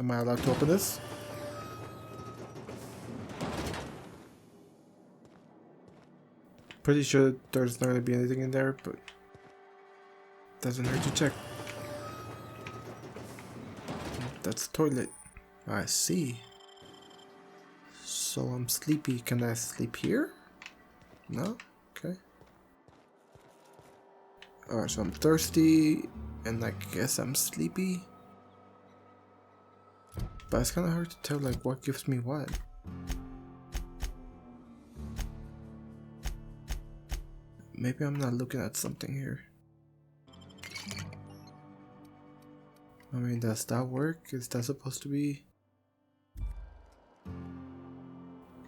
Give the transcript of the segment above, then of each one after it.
Am I allowed to open this? Pretty sure there's not gonna be anything in there, but doesn't hurt to check. That's the toilet. I see. So I'm sleepy. Can I sleep here? No? Okay. Alright, so I'm thirsty, and I guess I'm sleepy. But it's kind of hard to tell, like, what gives me what. Maybe I'm not looking at something here. I mean, does that work? Is that supposed to be...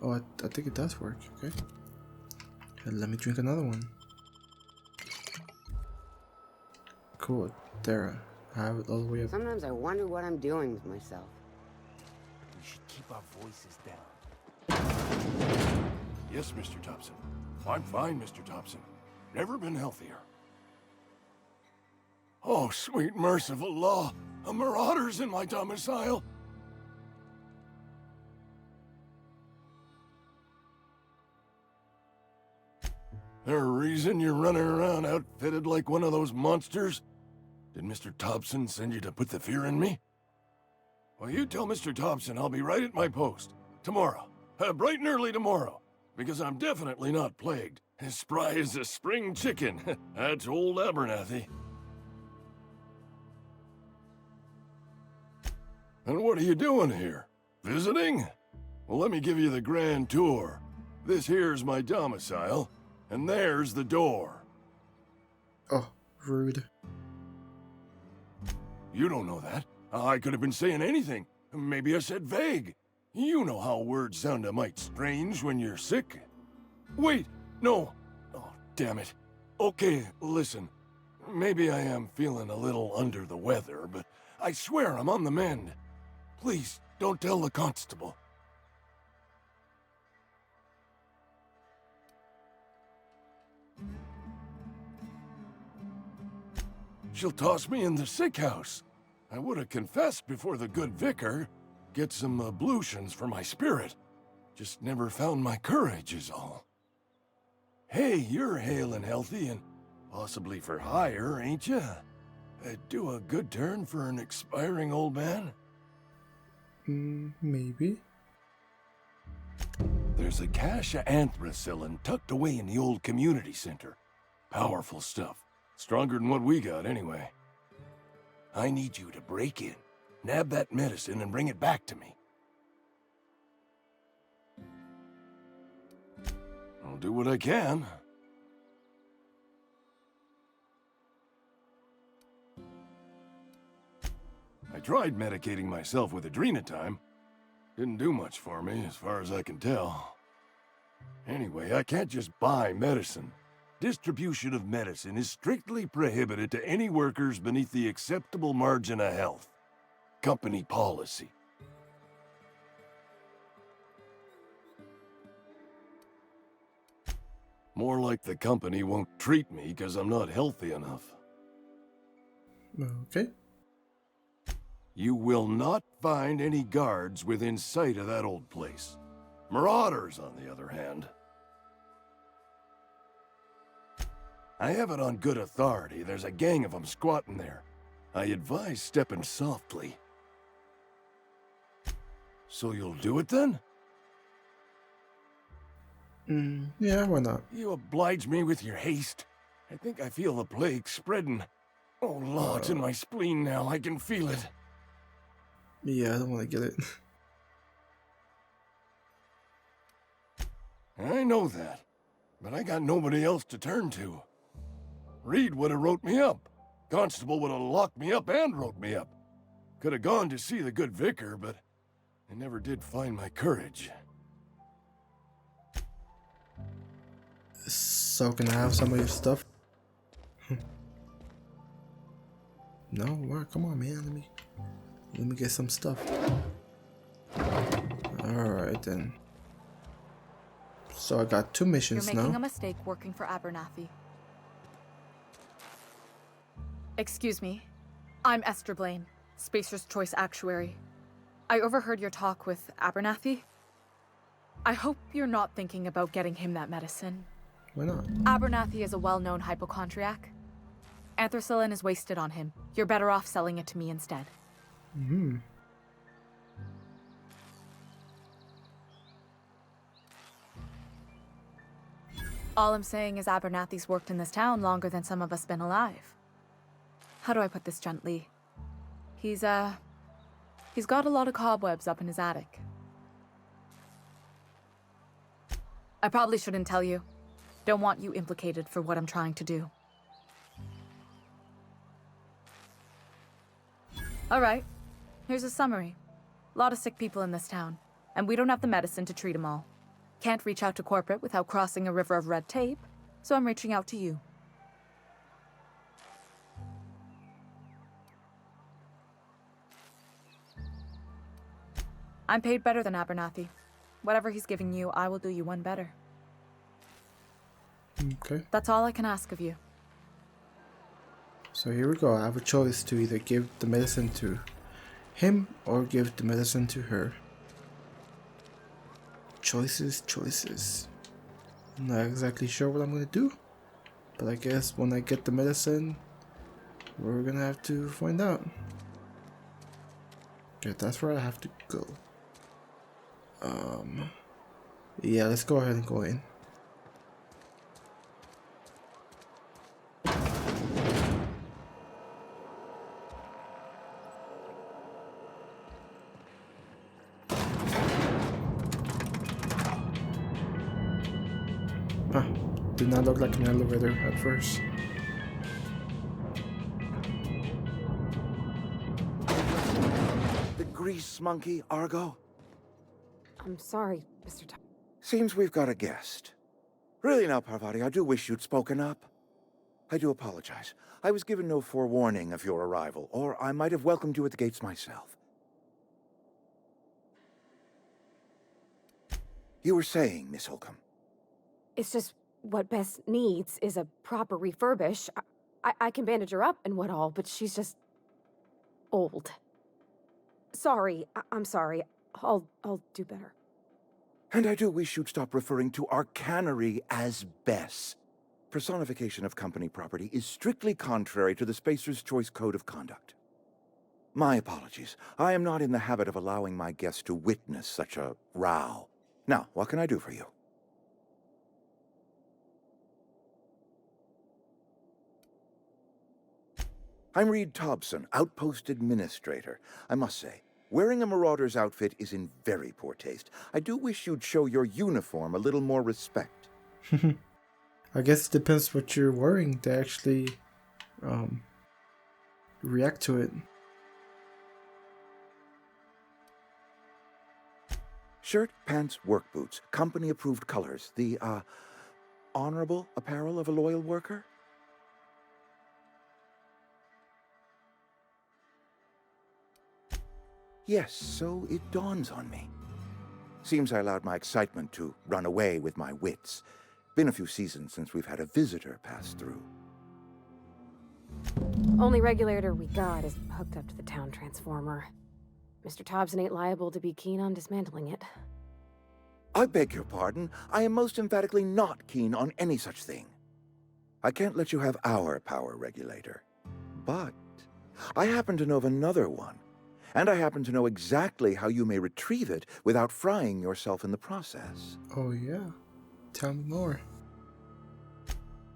Oh, I think it does work, okay. Let me drink another one. Cool, there. I have it all the way up. Sometimes I wonder what I'm doing with myself. We should keep our voices down. Yes, Mr. Thompson. I'm fine, Mr. Thompson. Never been healthier. Oh, sweet merciful law! A marauder's in my domicile! There a reason you're running around outfitted like one of those monsters? Did Mr. Thompson send you to put the fear in me? Well, you tell Mr. Thompson I'll be right at my post. Tomorrow. Bright and early tomorrow. Because I'm definitely not plagued. As spry as a spring chicken. That's old Abernathy. And what are you doing here? Visiting? Well, let me give you the grand tour. This here's my domicile, and there's the door. Oh, rude. You don't know that. I could have been saying anything. Maybe I said vague. You know how words sound a mite strange when you're sick. Wait, no. Oh, damn it. Okay, listen. Maybe I am feeling a little under the weather, but I swear I'm on the mend. Please, don't tell the constable. She'll toss me in the sick house. I would have confessed before the good vicar. Get some ablutions for my spirit. Just never found my courage is all. Hey, you're hale and healthy and possibly for hire, ain't ya? Do a good turn for an expiring old man? Maybe. There's a cache of anthracillin tucked away in the old community center. Powerful stuff. Stronger than what we got, anyway. I need you to break in, nab that medicine, and bring it back to me. I'll do what I can. I tried medicating myself with adrenatime. Didn't do much for me, as far as I can tell. Anyway, I can't just buy medicine. Distribution of medicine is strictly prohibited to any workers beneath the acceptable margin of health. Company policy. More like the company won't treat me because I'm not healthy enough. Okay. You will not find any guards within sight of that old place. Marauders, on the other hand. I have it on good authority. There's a gang of them squatting there. I advise stepping softly. So you'll do it then? Yeah, why not? You oblige me with your haste. I think I feel the plague spreading. Oh, Lord, it's in my spleen now. I can feel it. Yeah, I don't want to get it. I know that, but I got nobody else to turn to. Reed would have wrote me up. Constable would have locked me up and wrote me up. Could have gone to see the good vicar, but I never did find my courage. So can I have some of your stuff? No, what? Come on, man. Let me get some stuff. Alright then. So I got 2 missions now. You're making a mistake working for Abernathy. Excuse me. I'm Esther Blane, Spacer's Choice Actuary. I overheard your talk with Abernathy. I hope you're not thinking about getting him that medicine. Why not? Abernathy is a well-known hypochondriac. Anthracillin is wasted on him. You're better off selling it to me instead. Hmm. All I'm saying is Abernathy's worked in this town longer than some of us been alive. How do I put this gently? He's got a lot of cobwebs up in his attic. I probably shouldn't tell you. Don't want you implicated for what I'm trying to do. Alright, here's a summary. A lot of sick people in this town, and we don't have the medicine to treat them all. Can't reach out to corporate without crossing a river of red tape, so I'm reaching out to you. I'm paid better than Abernathy. Whatever he's giving you, I will do you one better. Okay. That's all I can ask of you. So here we go. I have a choice to either give the medicine to him or give the medicine to her. Choices, choices. I'm not exactly sure what I'm gonna do, but I guess when I get the medicine, we're gonna have to find out. Okay, that's where I have to go. Yeah, let's go ahead and go in. Did not look like an elevator at first. The grease monkey, Argo? I'm sorry, Mr. Thompson. Seems we've got a guest. Really now, Parvati, I do wish you'd spoken up. I do apologize. I was given no forewarning of your arrival, or I might have welcomed you at the gates myself. You were saying, Ms Holcomb. It's just what Bess needs is a proper refurbish. I can bandage her up and what all, but she's just old. Sorry, I'm sorry. I'll do better. And I do wish you'd stop referring to our cannery as Bess. Personification of company property is strictly contrary to the Spacer's Choice Code of Conduct. My apologies. I am not in the habit of allowing my guests to witness such a row. Now, what can I do for you? I'm Reed Thompson, Outpost Administrator. I must say, wearing a marauder's outfit is in very poor taste. I do wish you'd show your uniform a little more respect. I guess it depends what you're wearing to actually react to it. Shirt, pants, work boots, company-approved colors. The, honorable apparel of a loyal worker? Yes, so it dawns on me. Seems I allowed my excitement to run away with my wits. Been a few seasons since we've had a visitor pass through. Only regulator we got is hooked up to the town transformer. Mr. Thompson ain't liable to be keen on dismantling it. I beg your pardon. I am most emphatically not keen on any such thing. I can't let you have our power regulator. But I happen to know of another one. And I happen to know exactly how you may retrieve it without frying yourself in the process. Oh yeah, tell me more.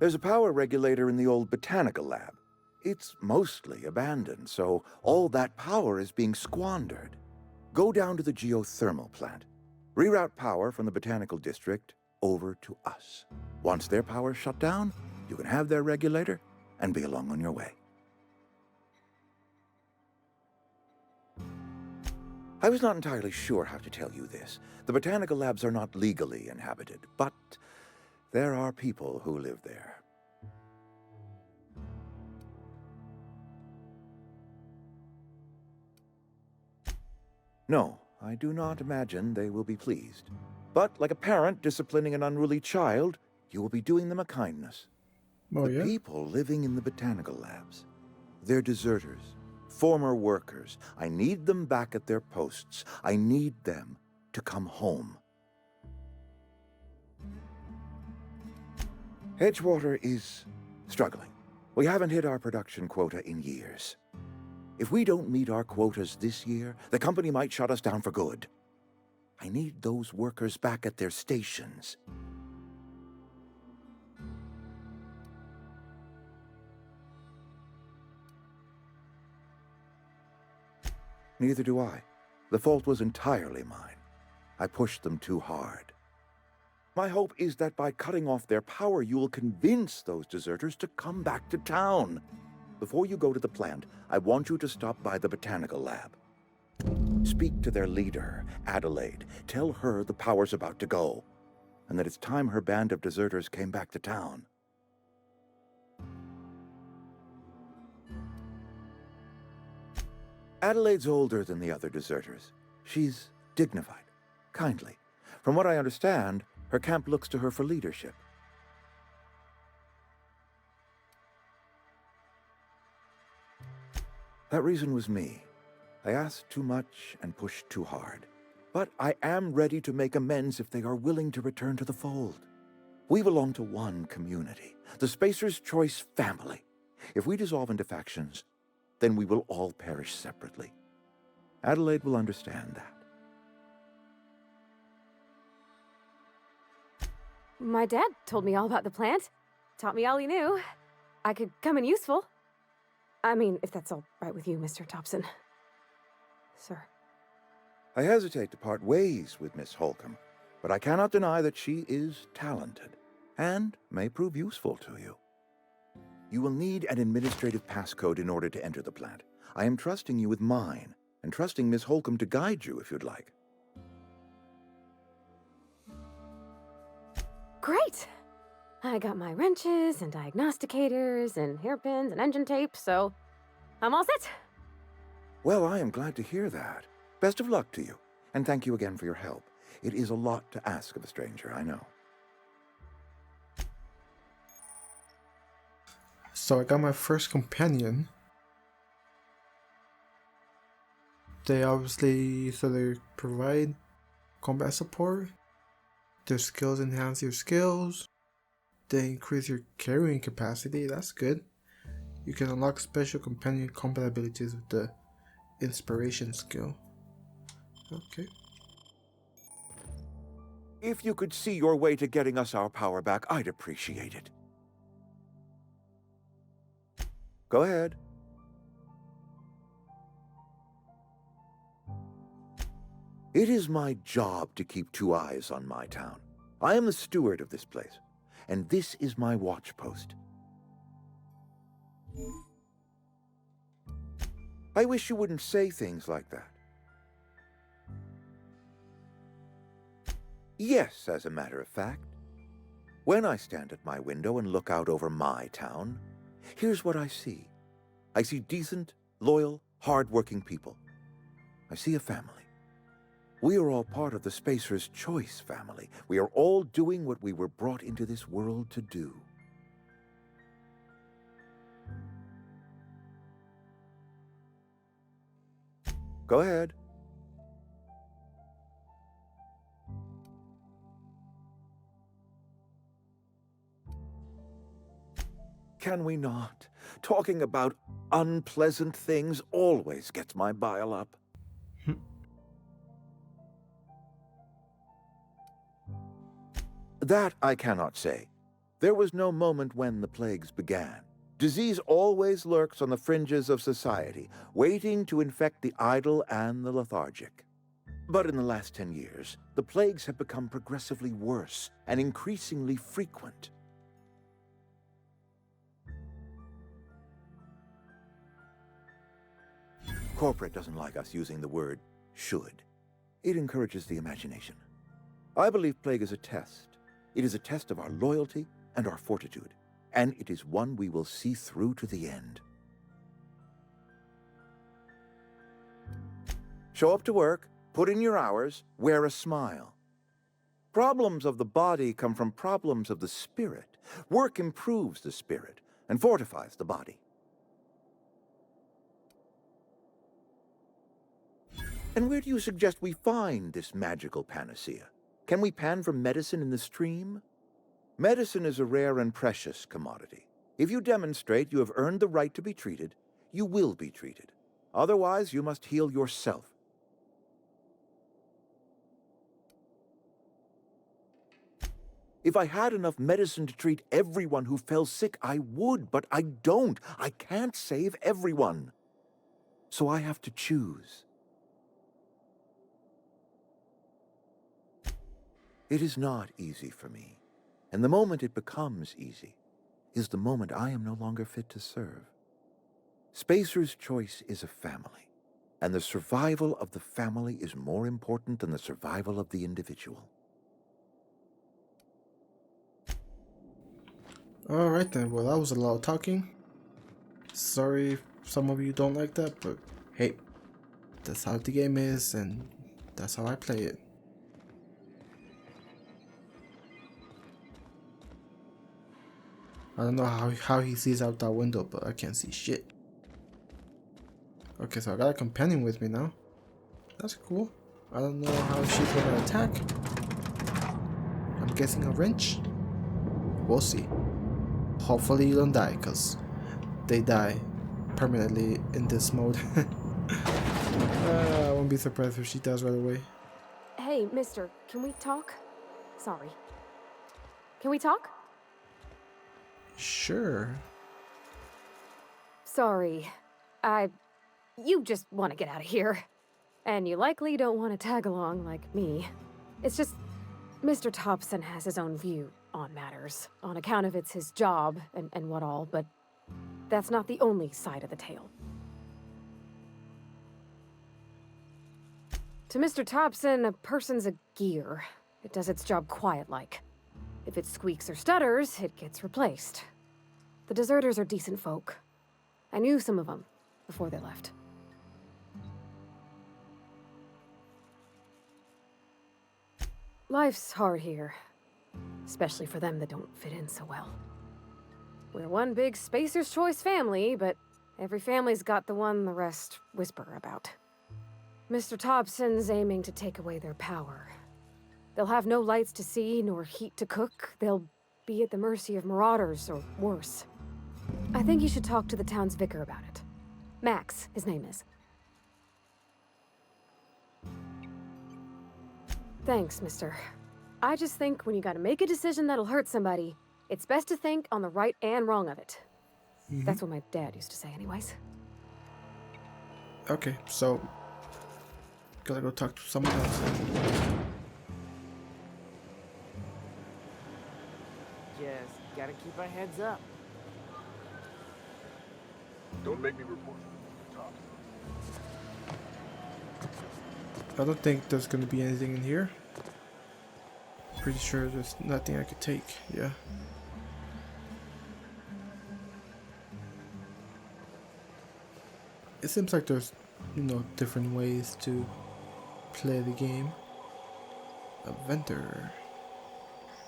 There's a power regulator in the old botanical lab. It's mostly abandoned, so all that power is being squandered. Go down to the geothermal plant. Reroute power from the botanical district over to us. Once their power's shut down, you can have their regulator and be along on your way. I was not entirely sure how to tell you this. The botanical labs are not legally inhabited, but there are people who live there. No, I do not imagine they will be pleased. But like a parent disciplining an unruly child, you will be doing them a kindness. Oh The yeah? people living in the botanical labs, they're deserters, former workers. I need them back at their posts. I need them to come home. Edgewater is struggling. We haven't hit our production quota in years. If we don't meet our quotas this year, the company might shut us down for good. I need those workers back at their stations. Neither do I. The fault was entirely mine. I pushed them too hard. My hope is that by cutting off their power, you will convince those deserters to come back to town. Before you go to the plant, I want you to stop by the botanical lab. Speak to their leader, Adelaide. Tell her the power's about to go, and that it's time her band of deserters came back to town. Adelaide's older than the other deserters. She's dignified, kindly. From what I understand, her camp looks to her for leadership. That reason was me. I asked too much and pushed too hard. But I am ready to make amends if they are willing to return to the fold. We belong to one community, the Spacer's Choice family. If we dissolve into factions, then we will all perish separately. Adelaide will understand that. My dad told me all about the plant. Taught me all he knew. I could come in useful. I mean, if that's all right with you, Mr. Thompson. Sir. I hesitate to part ways with Ms Holcomb, but I cannot deny that she is talented and may prove useful to you. You will need an administrative passcode in order to enter the plant. I am trusting you with mine, and trusting Ms Holcomb to guide you if you'd like. Great! I got my wrenches and diagnosticators and hairpins and engine tape, so I'm all set. Well, I am glad to hear that. Best of luck to you, and thank you again for your help. It is a lot to ask of a stranger, I know. So I got my first companion. They obviously, so they provide combat support. Their skills enhance your skills. They increase your carrying capacity. That's good. You can unlock special companion combat abilities with the inspiration skill. Okay. If you could see your way to getting us our power back, I'd appreciate it. Go ahead. It is my job to keep two eyes on my town. I am the steward of this place, and this is my watch post. I wish you wouldn't say things like that. Yes, as a matter of fact. When I stand at my window and look out over my town, here's what I see. I see decent, loyal, hard-working people. I see a family. We are all part of the Spacer's Choice family. We are all doing what we were brought into this world to do. Go ahead. Can we not? Talking about unpleasant things always gets my bile up. That I cannot say. There was no moment when the plagues began. Disease always lurks on the fringes of society, waiting to infect the idle and the lethargic. But in the last 10 years, the plagues have become progressively worse and increasingly frequent. Corporate doesn't like us using the word should. It encourages the imagination. I believe plague is a test. It is a test of our loyalty and our fortitude, and it is one we will see through to the end. Show up to work, put in your hours, wear a smile. Problems of the body come from problems of the spirit. Work improves the spirit and fortifies the body. And where do you suggest we find this magical panacea? Can we pan for medicine in the stream? Medicine is a rare and precious commodity. If you demonstrate you have earned the right to be treated, you will be treated. Otherwise, you must heal yourself. If I had enough medicine to treat everyone who fell sick, I would, but I don't. I can't save everyone. So I have to choose. It is not easy for me, and the moment it becomes easy is the moment I am no longer fit to serve. Spacer's choice is a family, and the survival of the family is more important than the survival of the individual. Alright then, well that was a lot of talking. Sorry if some of you don't like that, but hey, that's how the game is and that's how I play it. I don't know how he sees out that window, but I can't see shit. Okay, so I got a companion with me now. That's cool. I don't know how she's gonna attack. I'm guessing a wrench. We'll see. Hopefully you don't die, because they die permanently in this mode. I won't be surprised if she does right away. Hey, mister, can we talk? Sorry. Can we talk? Sure. Sorry. You just want to get out of here. And you likely don't want to tag along like me. It's just, Mr. Thompson has his own view on matters, on account of it's his job and what all, but that's not the only side of the tale. To Mr. Thompson, a person's a gear. It does its job quiet-like. If it squeaks or stutters, it gets replaced. The deserters are decent folk. I knew some of them before they left. Life's hard here, especially for them that don't fit in so well. We're one big Spacer's Choice family, but every family's got the one the rest whisper about. Mr. Thompson's aiming to take away their power. They'll have no lights to see, nor heat to cook. They'll be at the mercy of marauders, or worse. I think you should talk to the town's vicar about it. Max, his name is. Thanks, mister. I just think when you gotta make a decision that'll hurt somebody, it's best to think on the right and wrong of it. That's what my dad used to say anyways. Okay, so gotta go talk to someone else. Just gotta keep our heads up. Don't make me report. I don't think there's gonna be anything in here. Pretty sure there's nothing I could take, yeah. It seems like there's, different ways to play the game. A vendor.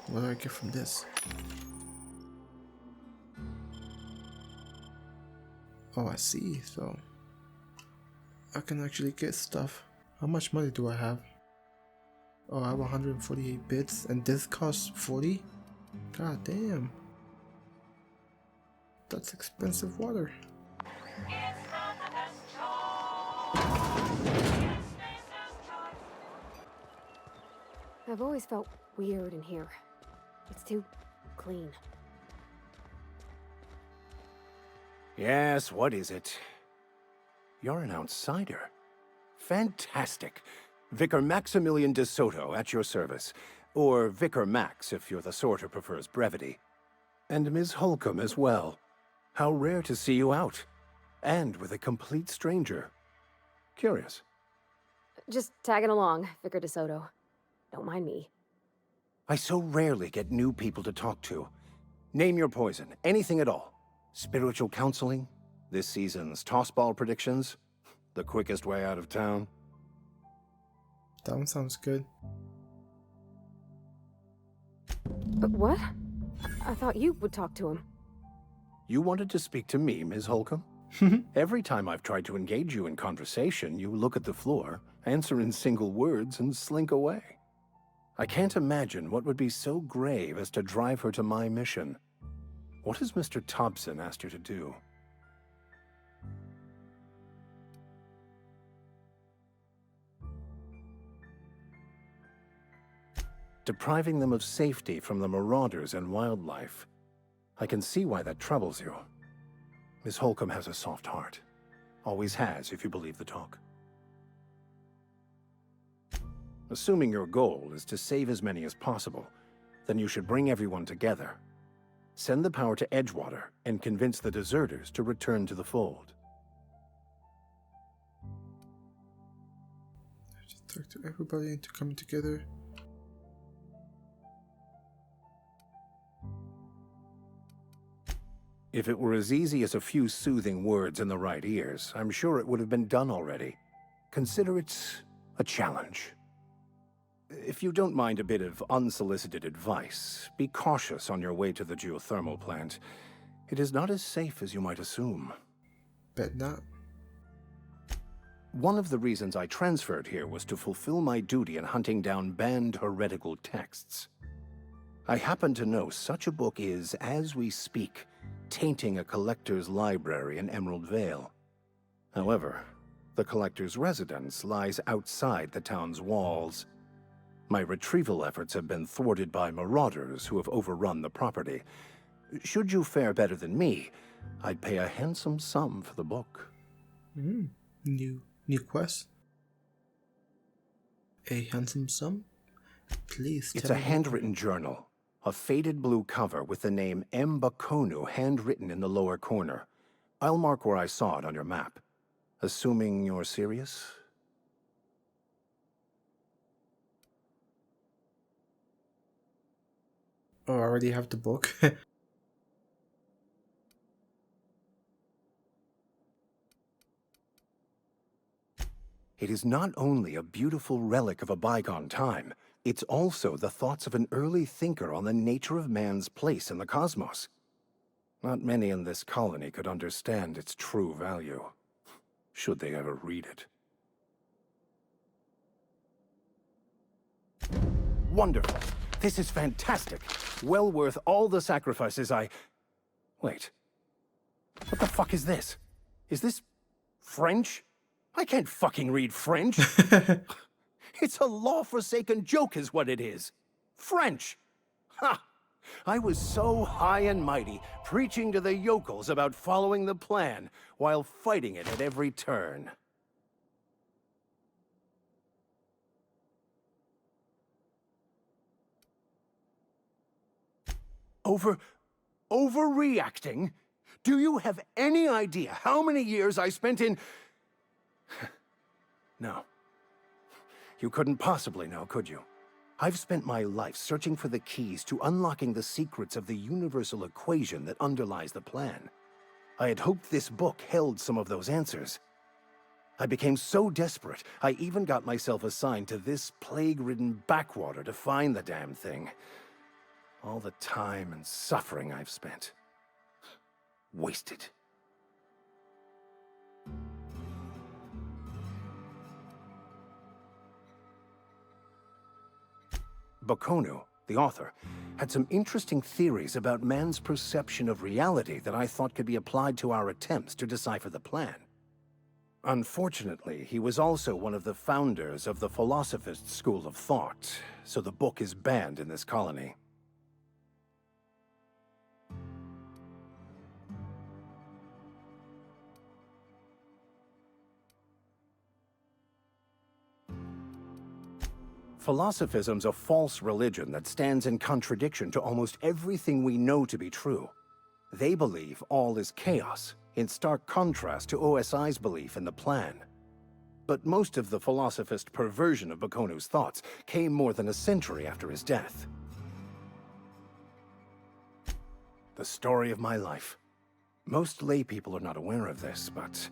What do I get from this? Oh, I see, so I can actually get stuff. How much money do I have? Oh, I have 148 bits, and this costs 40? God damn. That's expensive water. I've always felt weird in here. It's too clean. Yes, what is it? You're an outsider. Fantastic. Vicar Maximilian de Soto at your service. Or Vicar Max if you're the sort who prefers brevity. And Ms Holcomb as well. How rare to see you out. And with a complete stranger. Curious. Just tagging along, Vicar de Soto. Don't mind me. I so rarely get new people to talk to. Name your poison, anything at all. Spiritual counseling? This season's tossball predictions? The quickest way out of town? That one sounds good. But what? I thought you would talk to him. You wanted to speak to me, Ms Holcomb? Every time I've tried to engage you in conversation, you look at the floor answer in single words, and slink away. I can't imagine what would be so grave as to drive her to my mission. What has Mr. Thompson asked her to do? Depriving them of safety from the marauders and wildlife. I can see why that troubles you. Ms. Holcomb has a soft heart. Always has, if you believe the talk. Assuming your goal is to save as many as possible, then you should bring everyone together. Send the power to Edgewater and convince the deserters to return to the fold. Just talk to everybody into coming together. If it were as easy as a few soothing words in the right ears, I'm sure it would have been done already. Consider it a challenge. If you don't mind a bit of unsolicited advice, be cautious on your way to the geothermal plant. It is not as safe as you might assume. Bet not. One of the reasons I transferred here was to fulfill my duty in hunting down banned heretical texts. I happen to know such a book is, as we speak, tainting a collector's library in Emerald Vale. However, the collector's residence lies outside the town's walls. My retrieval efforts have been thwarted by marauders who have overrun the property. Should you fare better than me, I'd pay a handsome sum for the book. New quest. A handsome sum? Please It's tell a me. handwritten journal. A faded blue cover with the name M. Bakonu handwritten in the lower corner. I'll mark where I saw it on your map. Assuming you're serious? Oh, I already have the book. It is not only a beautiful relic of a bygone time, it's also the thoughts of an early thinker on the nature of man's place in the cosmos. Not many in this colony could understand its true value, should they ever read it. Wonderful! This is fantastic! Well worth all the sacrifices I... Wait. What the fuck is this? Is this... French? I can't fucking read French! It's a law-forsaken joke is what it is. French! Ha! I was so high and mighty, preaching to the yokels about following the plan, while fighting it at every turn. Overreacting? Do you have any idea how many years I spent in... No. You couldn't possibly know, could you? I've spent my life searching for the keys to unlocking the secrets of the universal equation that underlies the plan. I had hoped this book held some of those answers. I became so desperate, I even got myself assigned to this plague-ridden backwater to find the damn thing. All the time and suffering I've spent. Wasted. Bakonu, the author, had some interesting theories about man's perception of reality that I thought could be applied to our attempts to decipher the plan. Unfortunately, he was also one of the founders of the Philosophist school of thought, so the book is banned in this colony. Philosophism's a false religion that stands in contradiction to almost everything we know to be true. They believe all is chaos, in stark contrast to OSI's belief in the plan. But most of the philosophist perversion of Bakonu's thoughts came more than a century after his death. The story of my life. Most lay people are not aware of this, but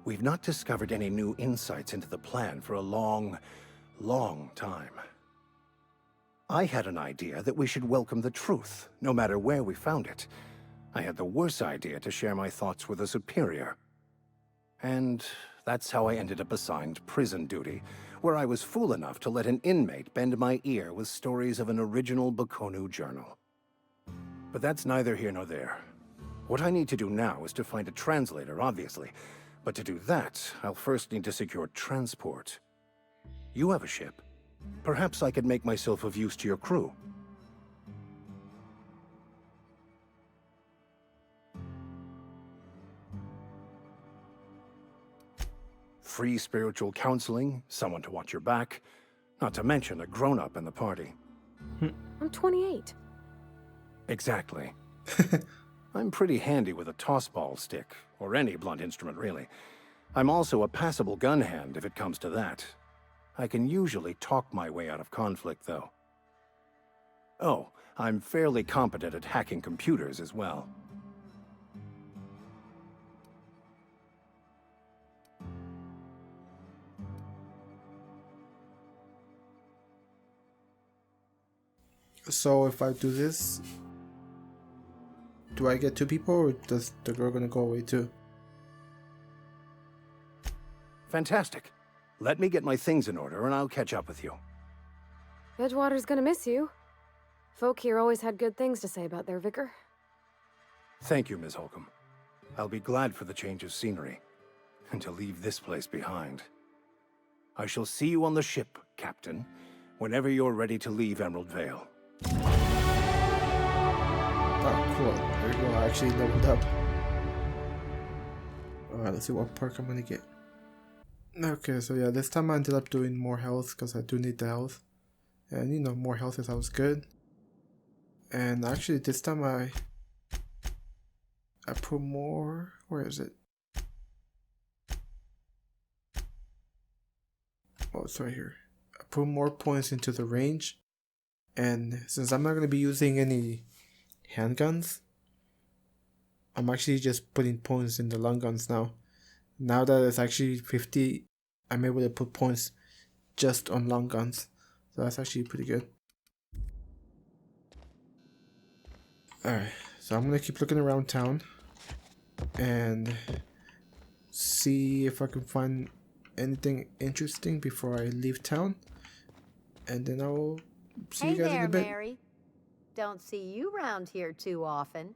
we've not discovered any new insights into the plan for a long time. I had an idea that we should welcome the truth, no matter where we found it. I had the worse idea to share my thoughts with a superior. And That's how I ended up assigned prison duty, where I was fool enough to let an inmate bend my ear with stories of an original Bokonu journal. But that's neither here nor there. What I need to do now is to find a translator, obviously. But to do that, I'll first need to secure transport. You have a ship. Perhaps I could make myself of use to your crew. Free spiritual counseling, someone to watch your back, not to mention a grown-up in the party. I'm 28. Exactly. I'm pretty handy with a toss-ball stick, or any blunt instrument, really. I'm also a passable gun hand if it comes to that. I can usually talk my way out of conflict, though. Oh, I'm fairly competent at hacking computers as well. So if I do this, do I get 2 people, or does the girl gonna go away too? Fantastic. Let me get my things in order and I'll catch up with you. Edgewater's gonna miss you. Folk here always had good things to say about their vicar. Thank you, Ms Holcomb. I'll be glad for the change of scenery, and to leave this place behind. I shall see you on the ship, Captain, whenever you're ready to leave Emerald Vale. Oh, cool. There we go. I actually leveled up. Alright, let's see what perk I'm gonna get. Okay, so yeah, this time I ended up doing more health because I do need the health. And you know, more health is always good. And actually, this time I put more. Where is it? Oh, it's right here. I put more points into the range. And since I'm not going to be using any handguns, I'm actually just putting points in the long guns now. Now that it's actually 50, I'm able to put points just on long guns. So that's actually pretty good. Alright, so I'm going to keep looking around town and see if I can find anything interesting before I leave town. And then I'll see you guys in a bit. Mary. Don't see you round here too often.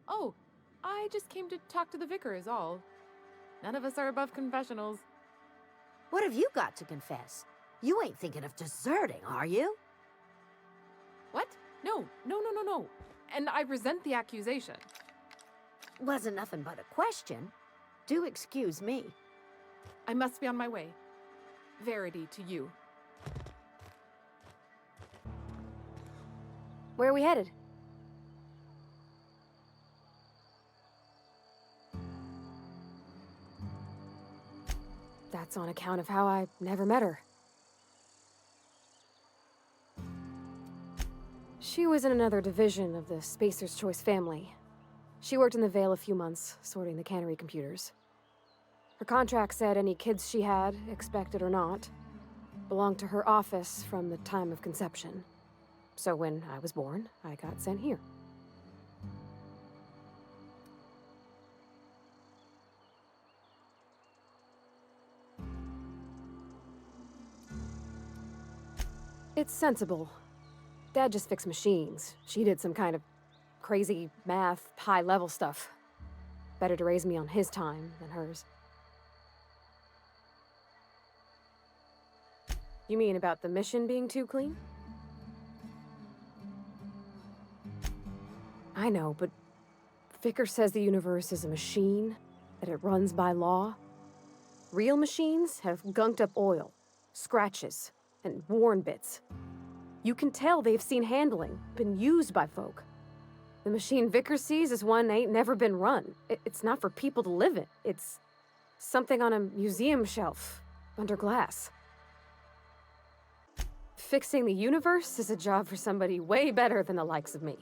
Oh, I just came to talk to the vicar is all. None of us are above confessionals. What have you got to confess? You ain't thinking of deserting, are you? What? No. And I resent the accusation. Wasn't nothing but a question. Do excuse me. I must be on my way. Verity to you. Where are we headed? That's on account of how I never met her. She was in another division of the Spacer's Choice family. She worked in the Vale a few months, sorting the cannery computers. Her contract said any kids she had, expected or not, belonged to her office from the time of conception. So when I was born, I got sent here. It's sensible. Dad just fixed machines. She did some kind of crazy math, high-level stuff. Better to raise me on his time than hers. You mean about the mission being too clean? I know, but Vicar says the universe is a machine, that it runs by law. Real machines have gunked up oil, scratches, and worn bits. You can tell they've seen handling, been used by folk. The machine Vicar sees is one ain't never been run. It's not for people to live in. It's something on a museum shelf, under glass. Fixing the universe is a job for somebody way better than the likes of me.